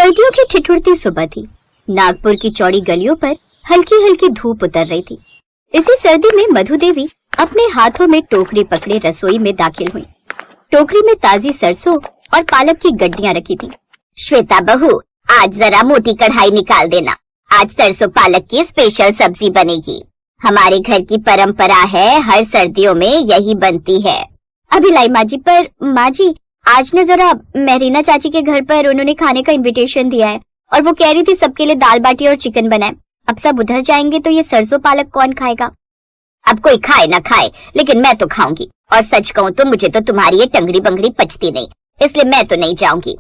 सर्दियों की ठिठुरती सुबह थी। नागपुर की चौड़ी गलियों पर हल्की हल्की धूप उतर रही थी। इसी सर्दी में मधु देवी अपने हाथों में टोकरी पकड़े रसोई में दाखिल हुई। टोकरी में ताजी सरसों और पालक की गड्डियां रखी थी। श्वेता बहू, आज जरा मोटी कढ़ाई निकाल देना। आज सरसों पालक की स्पेशल सब्जी बनेगी। हमारे घर की परंपरा है, हर सर्दियों में यही बनती है। अभी लाई माँ जी। पर माँ जी, आज न जरा मेहरीना चाची के घर पर उन्होंने खाने का इनविटेशन दिया है और वो कह रही थी सबके लिए दाल बाटी और चिकन बनाए। अब सब उधर जाएंगे तो ये सरसों पालक कौन खाएगा? अब कोई खाए ना खाए, लेकिन मैं तो खाऊंगी। और सच कहूँ तो मुझे तो तुम्हारी ये टंगड़ी बंगड़ी पचती नहीं, इसलिए मैं तो नहीं जाऊंगी।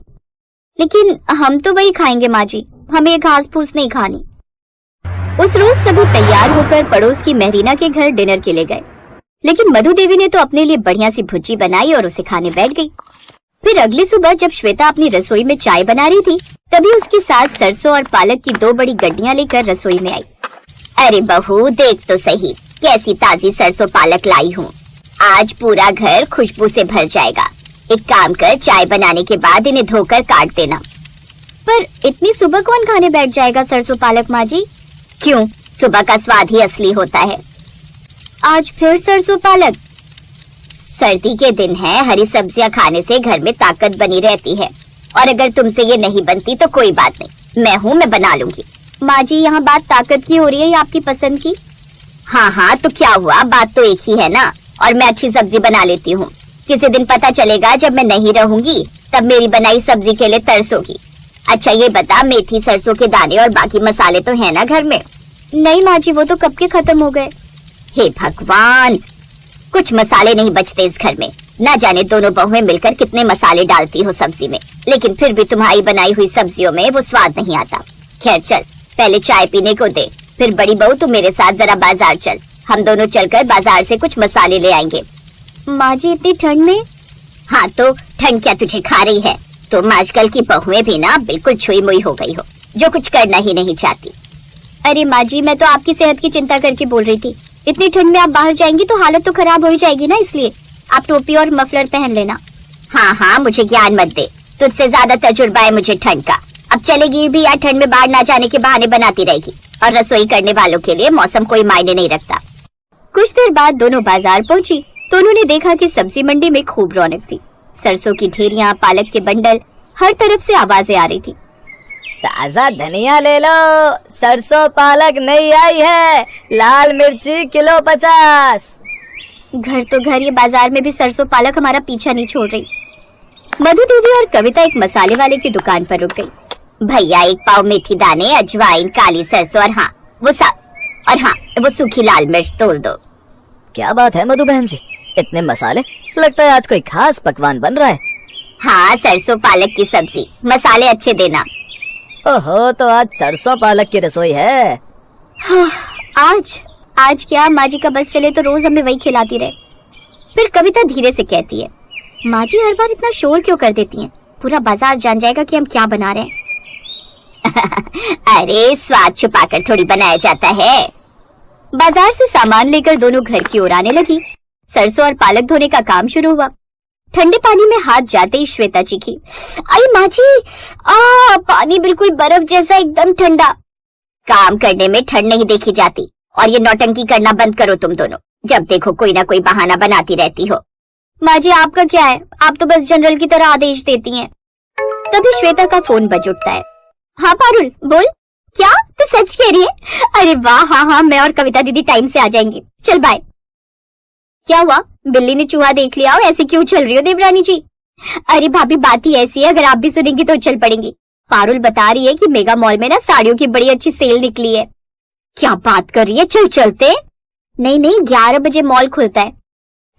लेकिन हम तो वही खाएंगे माँ जी, हमें ये घास फूस नहीं खानी। उस रोज सभी तैयार होकर पड़ोस की मेहरीना के घर डिनर के लिए गए, लेकिन मधु देवी ने तो अपने लिए बढ़िया सी भुज्जी बनाई और उसे खाने बैठ गई। फिर अगली सुबह जब श्वेता अपनी रसोई में चाय बना रही थी, तभी उसकी सास सरसों और पालक की 2 बड़ी गड्डियां लेकर रसोई में आई। अरे बहू, देख तो सही कैसी ताजी सरसों पालक लाई हूँ। आज पूरा घर खुशबू से भर जाएगा। एक काम कर, चाय बनाने के बाद इन्हें धोकर काट देना। पर इतनी सुबह कौन खाने बैठ जाएगा सरसों पालक माँ जी? क्यों? सुबह का स्वाद ही असली होता है। आज फिर सरसों पालक? सर्दी के दिन है, हरी सब्जियां खाने से घर में ताकत बनी रहती है। और अगर तुमसे ये नहीं बनती तो कोई बात नहीं, मैं हूँ, मैं बना लूंगी। माँ जी, यहाँ बात ताकत की हो रही है या आपकी पसंद की? हाँ, तो क्या हुआ, बात तो एक ही है ना। और मैं अच्छी सब्जी बना लेती हूँ। किसी दिन पता चलेगा जब मैं नहीं रहूंगी, तब मेरी बनाई सब्जी के लिए तरसोगी। अच्छा ये बता, मेथी, सरसों के दाने और बाकी मसाले तो है ना घर में? नहीं माँ जी, वो तो कब के खत्म हो गए। हे भगवान, कुछ मसाले नहीं बचते इस घर में। न जाने दोनों बहुएं मिलकर कितने मसाले डालती हो सब्जी में, लेकिन फिर भी तुम्हारी बनाई हुई सब्जियों में वो स्वाद नहीं आता। खैर चल, पहले चाय पीने को दे। फिर बड़ी बहू, तू मेरे साथ जरा बाजार चल। हम दोनों चलकर बाजार से कुछ मसाले ले आएंगे। माँ जी, इतनी ठंड में? हाँ तो ठंड क्या तुझे खा रही है? तुम आजकल की बहुएं भी ना बिल्कुल छुई मुई हो गई हो, जो कुछ करना ही नहीं चाहती। अरे माँ जी, मैं तो आपकी सेहत की चिंता करके बोल रही थी। इतनी ठंड में आप बाहर जाएंगी तो हालत तो खराब हो ही जाएगी ना, इसलिए आप टोपी और मफलर पहन लेना। हाँ, मुझे ज्ञान मत दे, तुझसे ज्यादा तजुर्बा है मुझे ठंड का। अब चलेगी भी या ठंड में बाहर ना जाने के बहाने बनाती रहेगी। और रसोई करने वालों के लिए मौसम कोई मायने नहीं रखता। कुछ देर बाद दोनों बाजार पहुँची तो उन्होंने देखा कि सब्जी मंडी में खूब रौनक थी। सरसों की ढेरियां, पालक के बंडल, हर तरफ से आवाजें आ रही थी। ताजा धनिया ले लो, सरसों पालक नई आई है, लाल मिर्ची किलो 50। घर तो घर, ये बाजार में भी सरसों पालक हमारा पीछा नहीं छोड़ रही। मधु देवी और कविता एक मसाले वाले की दुकान पर रुक गई। भैया, 1 पाव मेथी दाने, अजवाइन, काली सरसों और वो सूखी लाल मिर्च तोल दो। क्या बात है मधु बहन जी, इतने मसाले? लगता है आज कोई खास पकवान बन रहा है। हाँ, सरसों पालक की सब्जी, मसाले अच्छे देना। ओहो, तो आज सरसों पालक की रसोई है। हाँ, आज क्या माँ जी का बस चले तो रोज हमें वही खिलाती रहे। फिर कविता धीरे से कहती है, माँ जी हर बार इतना शोर क्यों कर देती हैं? पूरा बाजार जान जाएगा कि हम क्या बना रहे हैं। अरे स्वाद छुपाकर थोड़ी बनाया जाता है। बाजार से सामान लेकर दोनों घर की ओर आने लगी। सरसों और पालक धोने का काम शुरू हुआ। ठंडे पानी में हाथ जाते ही श्वेता चीखी, आई माँ जी, पानी बिल्कुल बर्फ जैसा, एकदम ठंडा। काम करने में ठंड नहीं देखी जाती। और ये नौटंकी करना बंद करो तुम दोनों। जब देखो कोई ना कोई बहाना बनाती रहती हो। माँ जी, आपका क्या है, आप तो बस जनरल की तरह आदेश देती हैं। तभी श्वेता का फोन बज उठता है। हाँ पारुल, बोल। क्या तू सच कह रही है? अरे वाह, हाँ, मैं और कविता दीदी टाइम से आ जाएंगे। चल बाय। क्या हुआ, बिल्ली ने चूहा देख लिया हो? ऐसे क्यों चल रही हो देवरानी जी? अरे भाभी, बात ही ऐसी है, अगर आप भी सुनेंगी तो चल पड़ेंगी। पारुल बता रही है कि मेगा मॉल में ना साड़ियों की बड़ी अच्छी सेल निकली है। क्या बात कर रही है? चल चलते। नहीं, 11 बजे मॉल खुलता है,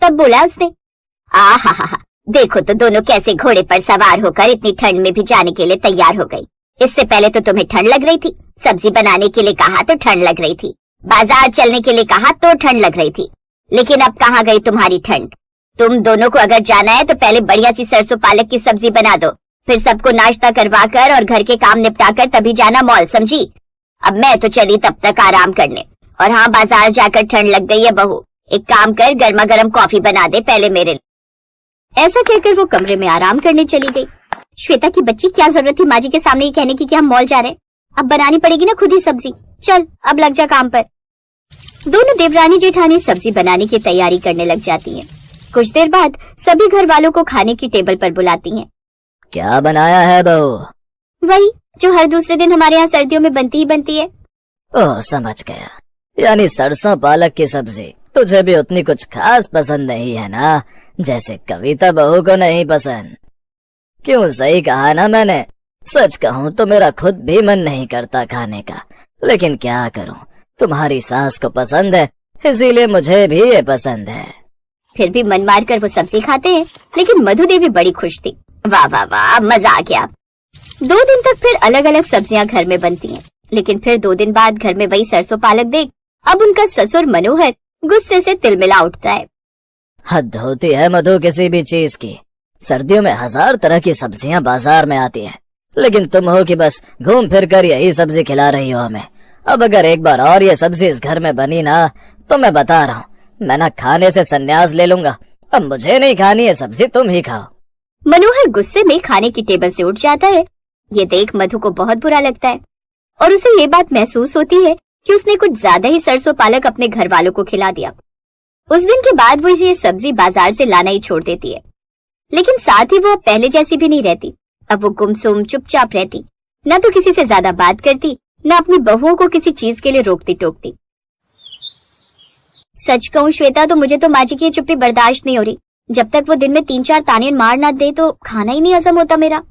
तब बोला उसने। आहा, देखो तो दोनों कैसे घोड़े पर सवार होकर इतनी ठंड में भी जाने के लिए तैयार हो गई। इससे पहले तो तुम्हें ठंड लग रही थी, सब्जी बनाने के लिए कहा तो ठंड लग रही थी, बाजार चलने के लिए कहा तो ठंड लग रही थी, लेकिन अब कहाँ गई तुम्हारी ठंड? तुम दोनों को अगर जाना है तो पहले बढ़िया सी सरसों पालक की सब्जी बना दो, फिर सबको नाश्ता करवा कर और घर के काम निपटा कर तभी जाना मॉल, समझी? अब मैं तो चली तब तक आराम करने। और हाँ, बाजार जाकर ठंड लग गई है बहू, एक काम कर, गर्मा गर्म कॉफी बना दे पहले मेरे लिए। ऐसा कहकर वो कमरे में आराम करने चली गई। श्वेता की बच्ची, क्या जरूरत थी माँ जी के सामने ये कहने की कि हम मॉल जा रहे हैं। अब बनानी पड़ेगी ना खुद ही सब्जी। चल अब लग जा काम पर। दोनों देवरानी जेठानी सब्जी बनाने की तैयारी करने लग जाती हैं। कुछ देर बाद सभी घर वालों को खाने की टेबल पर बुलाती हैं। क्या बनाया है बहू? वही जो हर दूसरे दिन हमारे यहाँ सर्दियों में बनती ही बनती है। ओह, समझ गया। यानी सरसों पालक की सब्जी। तुझे भी उतनी कुछ खास पसंद नहीं है ना, जैसे कविता बहू को नहीं पसंद। क्यों, सही कहा ना मैंने? सच कहूँ तो मेरा खुद भी मन नहीं करता खाने का, लेकिन क्या करूँ, तुम्हारी सास को पसंद है, इसीलिए मुझे भी ये पसंद है। फिर भी मन मार कर वो सब्जी खाते हैं। लेकिन मधु देवी बड़ी खुश थी। वाह वाह वाह, मजा आ गया। 2 दिन तक फिर अलग अलग सब्जियां घर में बनती हैं। लेकिन फिर 2 दिन बाद घर में वही सरसों पालक देख अब उनका ससुर मनोहर गुस्से से तिलमिला उठता है। हद होती है मधु किसी भी चीज की। सर्दियों में 1000 तरह की सब्जियां बाजार में आती हैं, लेकिन तुम हो कि बस घूम फिर कर यही सब्जी खिला रही हो हमें। अब अगर एक बार और ये सब्जी इस घर में बनी ना, तो मैं बता रहा हूँ, मैं ना खाने से संन्यास ले लूंगा। अब मुझे नहीं खानी है सब्जी, तुम ही खाओ। मनोहर गुस्से में खाने की टेबल से उठ जाता है। ये देख मधु को बहुत बुरा लगता है और उसे ये बात महसूस होती है कि उसने कुछ ज्यादा ही सरसों पालक अपने घर वालों को खिला दिया। उस दिन के बाद वो ये सब्जी बाजार से लाना ही छोड़ देती है। लेकिन साथ ही वो अब पहले जैसी भी नहीं रहती। अब वो गुमसुम चुपचाप रहती, न तो किसी से ज्यादा बात करती, न अपनी बहुओं को किसी चीज के लिए रोकती टोकती। सच कहूँ श्वेता, तो मुझे तो माँ जी की चुप्पी बर्दाश्त नहीं हो रही। जब तक वो दिन में 3-4 ताने मार ना दे तो खाना ही नहीं हजम होता मेरा।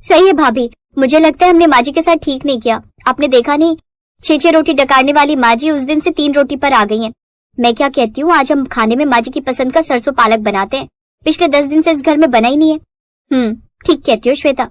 सही है भाभी, मुझे लगता है हमने माँ जी के साथ ठीक नहीं किया। आपने देखा नहीं, 6-6 रोटी डकारने वाली माँ जी उस दिन से 3 रोटी पर आ गई हैं। मैं क्या कहती हूँ, आज हम खाने में माँ जी की पसंद का सरसों पालक बनाते हैं। पिछले 10 दिन से इस घर में बना ही नहीं है। ठीक कहती हो श्वेता।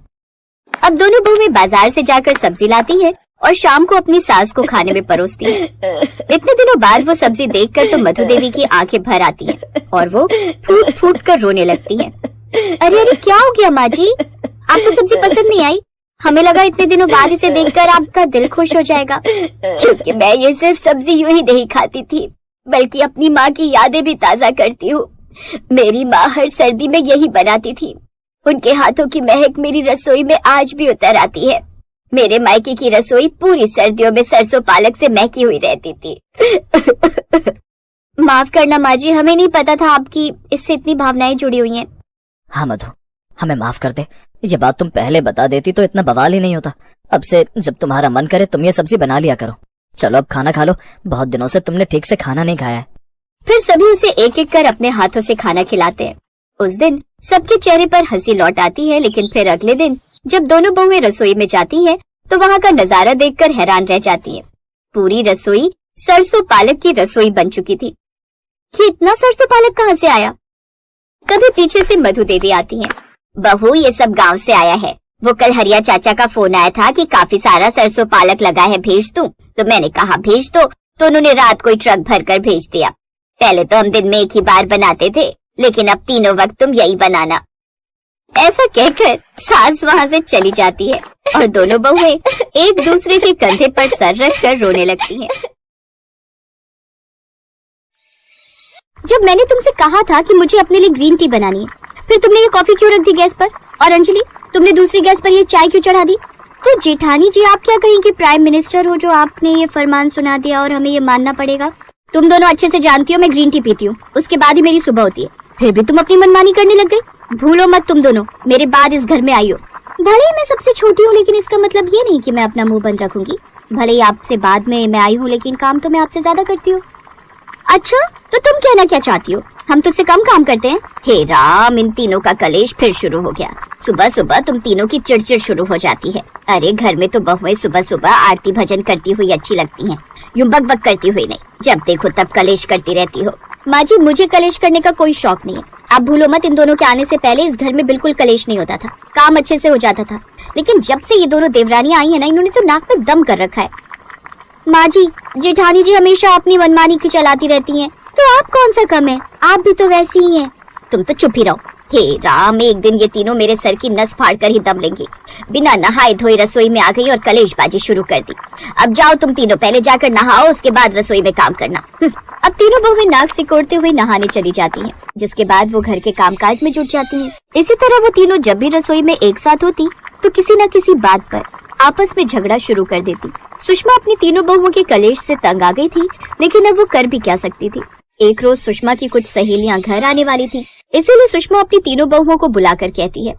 अब दोनों बहुएं बाजार से जाकर सब्जी लाती है और शाम को अपनी सास को खाने में परोसती है। इतने दिनों बाद वो सब्जी देखकर तो मधु देवी की आंखें भर आती हैं और वो फूट फूट कर रोने लगती हैं। अरे अरे, क्या हो गया माँ जी? आपको सब्जी पसंद नहीं आई? हमें लगा इतने दिनों बाद इसे देखकर आपका दिल खुश हो जाएगा। क्योंकि मैं ये सिर्फ सब्जी यूं ही नहीं खाती थी, बल्कि अपनी माँ की यादें भी ताजा करती हूँ। मेरी माँ हर सर्दी में यही बनाती थी। उनके हाथों की महक मेरी रसोई में आज भी उतर आती है। मेरे मायके की रसोई पूरी सर्दियों में सरसों पालक से महकी हुई रहती थी। माफ करना माँ जी, हमें नहीं पता था आपकी इससे इतनी भावनाएं जुड़ी हुई हैं। हाँ मधु, हमें माफ कर दे। ये बात तुम पहले बता देती तो इतना बवाल ही नहीं होता। अब से जब तुम्हारा मन करे तुम ये सब्जी बना लिया करो। चलो अब खाना खा लो, बहुत दिनों से तुमने ठीक से खाना नहीं खाया है। फिर सभी उसे एक एक कर अपने हाथों से खाना खिलाते हैं। उस दिन सबके चेहरे पर हंसी लौट आती है। लेकिन फिर अगले दिन जब दोनों बहुएं रसोई में जाती हैं, तो वहाँ का नजारा देखकर हैरान रह जाती हैं। पूरी रसोई सरसों पालक की रसोई बन चुकी थी। कि इतना सरसों पालक कहाँ से आया? कभी पीछे से मधु देवी आती हैं। बहू, ये सब गांव से आया है। वो कल हरिया चाचा का फोन आया था कि काफी सारा सरसों पालक लगा है, भेज दूं? तो मैंने कहा भेज दो, तो उन्होंने रात को ही ट्रक भर कर भेज दिया। पहले तो हम दिन में एक ही बार बनाते थे, लेकिन अब तीनों वक्त तुम यही बनाना। ऐसा कहकर सास वहाँ से चली जाती है और दोनों बहुएं एक दूसरे के कंधे पर सर रख कर रोने लगती हैं। जब मैंने तुमसे कहा था कि मुझे अपने लिए ग्रीन टी बनानी है, फिर तुमने ये कॉफी क्यों रख दी गैस पर? और अंजलि, तुमने दूसरी गैस पर ये चाय क्यों चढ़ा दी? तो जेठानी जी, आप क्या कहेंगे? प्राइम मिनिस्टर हो जो आपने ये फरमान सुना दिया और हमें ये मानना पड़ेगा। तुम दोनों अच्छे से जानती हो मैं ग्रीन टी पीती हूँ, उसके बाद ही मेरी सुबह होती है। फिर भी तुम अपनी मनमानी करने लग गई। भूलो मत, तुम दोनों मेरे बाद इस घर में आई हो। भले ही मैं सबसे छोटी हूँ, लेकिन इसका मतलब ये नहीं कि मैं अपना मुंह बंद रखूंगी। भले ही आपसे बाद में मैं आई हूँ, लेकिन काम तो मैं आपसे ज्यादा करती हूँ। अच्छा, तो तुम कहना क्या चाहती हो? हम तुझसे कम काम करते हैं? हे राम, इन तीनों का कलेश फिर शुरू हो गया। सुबह सुबह तुम तीनों की चिड़चिड़ शुरू हो जाती है। अरे घर में तो बहुएं सुबह सुबह आरती भजन करती हुई अच्छी लगती हैं, यूं बक बक करती हुई नहीं। जब देखो तब कलेश करती रहती हो। माँ जी, मुझे कलेश करने का कोई शौक नहीं है। आप भूलो मत, इन दोनों के आने से पहले इस घर में बिल्कुल कलेश नहीं होता था, काम अच्छे से हो जाता था। लेकिन जब से ये दोनों देवरानियां आई है ना, इन्होंने तो नाक में दम कर रखा है। माँ जी, जेठानी जी हमेशा अपनी मनमानी की चलाती रहती हैं, तो आप कौन सा कम है? आप भी तो वैसी ही हैं। तुम तो चुप ही रहो। हे राम, एक दिन ये तीनों मेरे सर की नस फाड़ कर ही दम लेंगी। बिना नहाए धोए रसोई में आ गई और कलेशबाजी शुरू कर दी। अब जाओ तुम तीनों, पहले जाकर नहाओ, उसके बाद रसोई में काम करना। अब तीनों बहुएं नाक सिकोड़ते हुए नहाने चली जाती हैं, जिसके बाद वो घर के कामकाज में जुट जाती हैं। इसी तरह वो तीनों जब भी रसोई में एक साथ होती तो किसी न किसी बात पर आपस में झगड़ा शुरू कर देती। सुषमा अपनी तीनों बहुओं के कलेश से तंग आ गई थी, लेकिन अब वो कर भी क्या सकती थी। एक रोज सुषमा की कुछ सहेलियां घर आने वाली थी, इसीलिए सुषमा अपनी तीनों बहुओं को बुलाकर कहती है,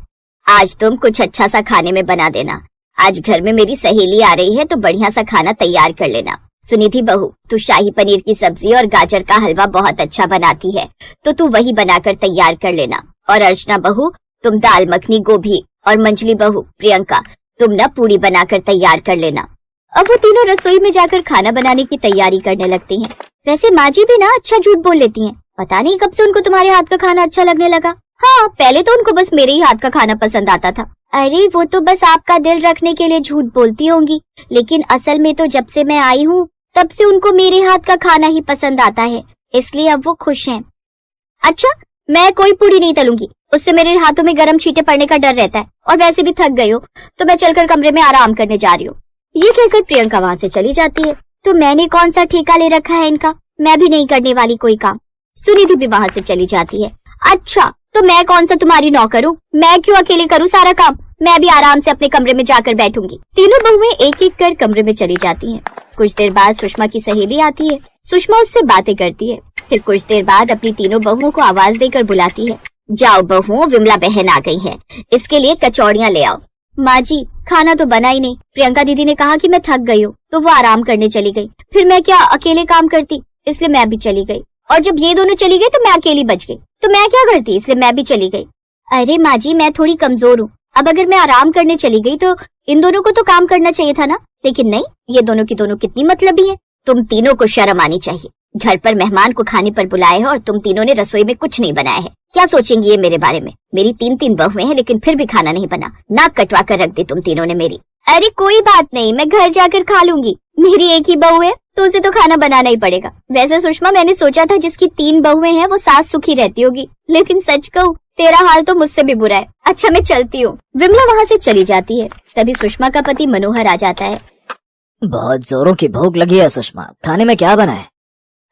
आज तुम कुछ अच्छा सा खाने में बना देना। आज घर में मेरी सहेली आ रही है तो बढ़िया सा खाना तैयार कर लेना। सुनिधि बहू, तू शाही पनीर की सब्जी और गाजर का हलवा बहुत अच्छा बनाती है, तो तू वही बनाकर तैयार कर लेना। और अर्चना बहू, तुम दाल मखनी, गोभी, और मंजली बहू प्रियंका, तुम ना पूरी बनाकर तैयार कर लेना। अब वो तीनों रसोई में जाकर खाना बनाने की तैयारी करने लगती हैं। वैसे माँ जी भी ना अच्छा झूठ बोल लेती हैं। पता नहीं कब से उनको तुम्हारे हाथ का खाना अच्छा लगने लगा। हाँ, पहले तो उनको बस मेरे ही हाथ का खाना पसंद आता था। अरे वो तो बस आपका दिल रखने के लिए झूठ बोलती होंगी, लेकिन असल में तो जब से मैं आई हूँ तब से उनको मेरे हाथ का खाना ही पसंद आता है, इसलिए अब वो खुश हैं। अच्छा, मैं कोई पूरी नहीं तलूंगी, उससे मेरे हाथों में गर्म छींटे पड़ने का डर रहता है, और वैसे भी थक गई हो तो मैं चलकर कमरे में आराम करने जा रही हूँ। ये कहकर प्रियंका वहाँ से चली जाती है। तो मैंने कौन सा ठेका ले रखा है इनका, मैं भी नहीं करने वाली कोई काम। सुनिधि भी वहाँ से चली जाती है। अच्छा, तो मैं कौन सा तुम्हारी नौकर हूँ, मैं क्यों अकेले करूँ सारा काम, मैं भी आराम से अपने कमरे में जाकर बैठूंगी। तीनों बहुएं एक एक कर कमरे में चली जाती हैं। कुछ देर बाद सुषमा की सहेली आती है। सुषमा उससे बातें करती है, फिर कुछ देर बाद अपनी तीनों बहुओं को आवाज देकर बुलाती है, जाओ बहुओं, विमला बहन आ गई है, इसके लिए कचौड़ियाँ ले आओ। माँ जी, खाना तो बना ही नहीं, प्रियंका दीदी ने कहा कि मैं थक गई हूँ तो वो आराम करने चली गई, फिर मैं क्या अकेले काम करती, इसलिए मैं भी चली गई। और जब ये दोनों चली गई तो मैं अकेली बच गई, तो मैं क्या करती, इसलिए मैं भी चली गई। अरे माँ जी, मैं थोड़ी कमजोर हूँ, अब अगर मैं आराम करने चली गई तो इन दोनों को तो काम करना चाहिए था ना, लेकिन नहीं, ये दोनों की दोनों कितनी मतलबी है। तुम तीनों को शर्म आनी चाहिए, घर पर मेहमान को खाने पर बुलाए हो और तुम तीनों ने रसोई में कुछ नहीं बनाया है। क्या सोचेंगी ये मेरे बारे में? मेरी 3-3 बहुएं हैं, लेकिन फिर भी खाना नहीं बना, नाक कटवा कर रख दी तुम तीनों ने मेरी। अरे कोई बात नहीं, मैं घर जाकर खा लूंगी, मेरी एक ही बहू है तो उसे तो खाना बनाना ही पड़ेगा। वैसे सुषमा, मैंने सोचा था जिसकी 3 बहुएं हैं वो सास सुखी रहती होगी, लेकिन सच कहूँ तेरा हाल तो मुझसे भी बुरा है। अच्छा, मैं चलती हूँ। विमला वहाँ से चली जाती है। तभी सुषमा का पति मनोहर आ जाता है। बहुत जोरों की भूख लगी है सुषमा, खाने में क्या बना है?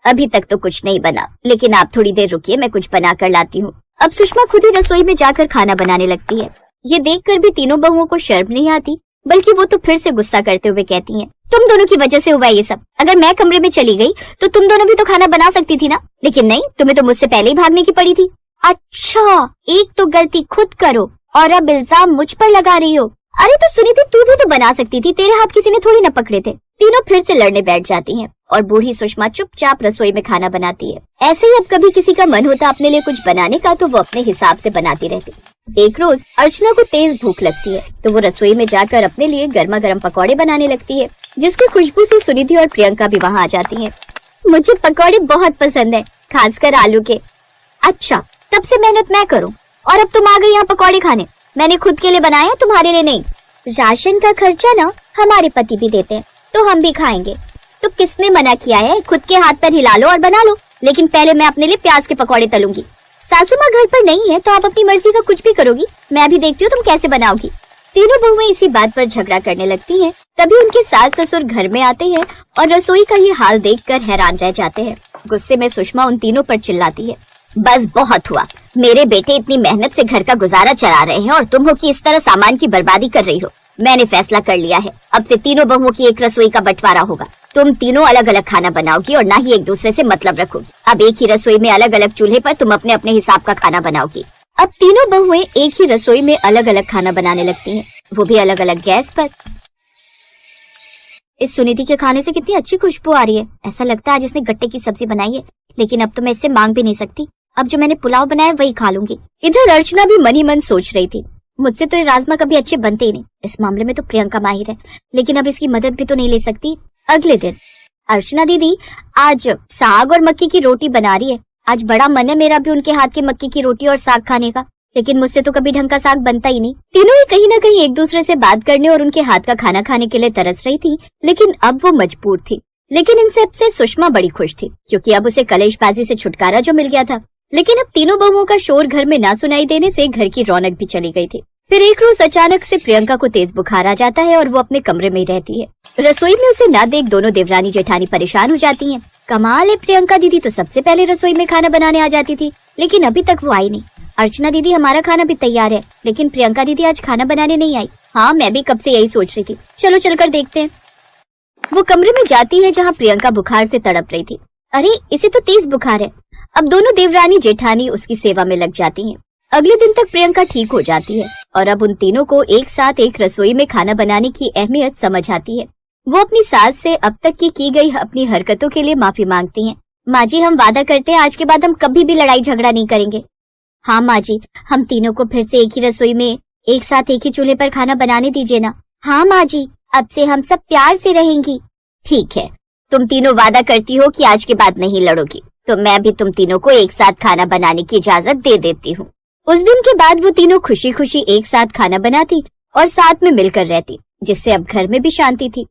अभी तक तो कुछ नहीं बना, लेकिन आप थोड़ी देर रुकिए, मैं कुछ बना कर लाती हूँ। अब सुषमा खुद ही रसोई में जाकर खाना बनाने लगती है। ये देखकर भी तीनों बहुओं को शर्म नहीं आती, बल्कि वो तो फिर से गुस्सा करते हुए कहती हैं, तुम दोनों की वजह से हुआ ये सब। अगर मैं कमरे में चली गई तो तुम दोनों भी तो खाना बना सकती थी ना, लेकिन नहीं, तुम्हें तो मुझसे पहले ही भागने की पड़ी थी। अच्छा, एक तो गलती खुद करो और अब इल्जाम मुझ पर लगा रही हो। अरे तो सुनिधि, तू भी तो बना सकती थी, तेरे हाथ किसी ने थोड़ी न पकड़े थे। तीनों फिर से लड़ने बैठ जाती हैं और बूढ़ी सुषमा चुपचाप रसोई में खाना बनाती है। ऐसे ही अब कभी किसी का मन होता अपने लिए कुछ बनाने का तो वो अपने हिसाब से बनाती रहती। एक रोज अर्चना को तेज भूख लगती है तो वो रसोई में जाकर अपने लिए गर्मा गर्म पकौड़े बनाने लगती है, जिसकी खुशबू से सुनिधि और प्रियंका भी वहाँ आ जाती हैं। मुझे पकौड़े बहुत पसंद है, खासकर आलू के। अच्छा, तब से मेहनत मैं करूँ और अब तुम आ गई यहाँ पकौड़े खाने। मैंने खुद के लिए बनाया, तुम्हारे लिए नहीं। राशन का खर्चा ना हमारे पति भी देते हैं, तो हम भी खाएंगे। तो किसने मना किया है? खुद के हाथ पर हिला लो और बना लो, लेकिन पहले मैं अपने लिए प्याज के पकौड़े तलूंगी। सासू माँ घर पर नहीं है तो आप अपनी मर्जी का कुछ भी करोगी, मैं भी देखती हूँ तुम कैसे बनाओगी। तीनों बहुएं इसी बात पर झगड़ा करने लगती हैं। तभी उनके सास ससुर घर में आते हैं और रसोई का ये हाल देखकर हैरान रह जाते हैं। गुस्से में सुषमा उन तीनों पर चिल्लाती है, बस बहुत हुआ, मेरे बेटे इतनी मेहनत से घर का गुजारा चला रहे हैं और तुम हो कि इस तरह सामान की बर्बादी कर रही हो। मैंने फैसला कर लिया है, अब से तीनों बहुओं की एक रसोई का बंटवारा होगा। तुम तीनों अलग अलग खाना बनाओगी और ना ही एक दूसरे से मतलब रखोगी। अब एक ही रसोई में अलग अलग चूल्हे पर तुम अपने अपने हिसाब का खाना बनाओगी। अब तीनों बहुएं एक ही रसोई में अलग अलग खाना बनाने लगती हैं, वो भी अलग अलग गैस पर। इस सुनिधि के खाने से कितनी अच्छी खुशबू आ रही है, ऐसा लगता है आज इसने गट्टे की सब्जी बनाई है। लेकिन अब तो मैं इससे मांग भी नहीं सकती, अब जो मैंने पुलाव बनाया वही खा लूंगी। इधर अर्चना भी मन ही मन सोच रही थी, मुझसे तो ये राजमा कभी अच्छे बनते ही नहीं, इस मामले में तो प्रियंका माहिर है, लेकिन अब इसकी मदद भी तो नहीं ले सकती। अगले दिन, अर्चना दीदी आज साग और मक्की की रोटी बना रही है। आज बड़ा मन है मेरा भी उनके हाथ की मक्की की रोटी और साग खाने का, लेकिन मुझसे तो कभी ढंग का साग बनता ही नहीं। तीनों ही कहीं न कहीं एक दूसरे से बात करने और उनके हाथ का खाना खाने के लिए तरस रही थी, लेकिन अब वो मजबूर थी। लेकिन इन सब से सुषमा बड़ी खुश थी, क्योंकि अब उसे कलेशबाजी से छुटकारा जो मिल गया था। लेकिन अब तीनों बहुओं का शोर घर में ना सुनाई देने से घर की रौनक भी चली गई थी। फिर एक रोज अचानक से प्रियंका को तेज बुखार आ जाता है और वो अपने कमरे में ही रहती है। रसोई में उसे ना देख दोनों देवरानी जेठानी परेशान हो जाती हैं। कमाल है, प्रियंका दीदी तो सबसे पहले रसोई में खाना बनाने आ जाती थी, लेकिन अभी तक वो आई नहीं। अर्चना दीदी हमारा खाना भी तैयार है, लेकिन प्रियंका दीदी आज खाना बनाने नहीं आई। हाँ, मैं भी कब से यही सोच रही थी, चलो चलकर देखते हैं। वो कमरे में जाती है जहाँ प्रियंका बुखार से तड़प रही थी। अरे, इसे तो तेज बुखार है। अब दोनों देवरानी जेठानी उसकी सेवा में लग जाती हैं। अगले दिन तक प्रियंका ठीक हो जाती है और अब उन तीनों को एक साथ एक रसोई में खाना बनाने की अहमियत समझ आती है। वो अपनी सास से अब तक की गई अपनी हरकतों के लिए माफी मांगती हैं। माँ जी, हम वादा करते हैं आज के बाद हम कभी भी लड़ाई झगड़ा नहीं करेंगे। हाँ माँ जी, हम तीनों को फिर से एक ही रसोई में एक साथ एक ही चूल्हे पर खाना बनाने दीजिए ना। हाँ माँ जी, अब से हम सब प्यार से रहेंगी। ठीक है, तुम तीनों वादा करती हो कि आज के बाद नहीं लड़ोगी, तो मैं भी तुम तीनों को एक साथ खाना बनाने की इजाजत दे देती हूँ। उस दिन के बाद वो तीनों खुशी खुशी एक साथ खाना बनाती और साथ में मिलकर रहती, जिससे अब घर में भी शांति थी।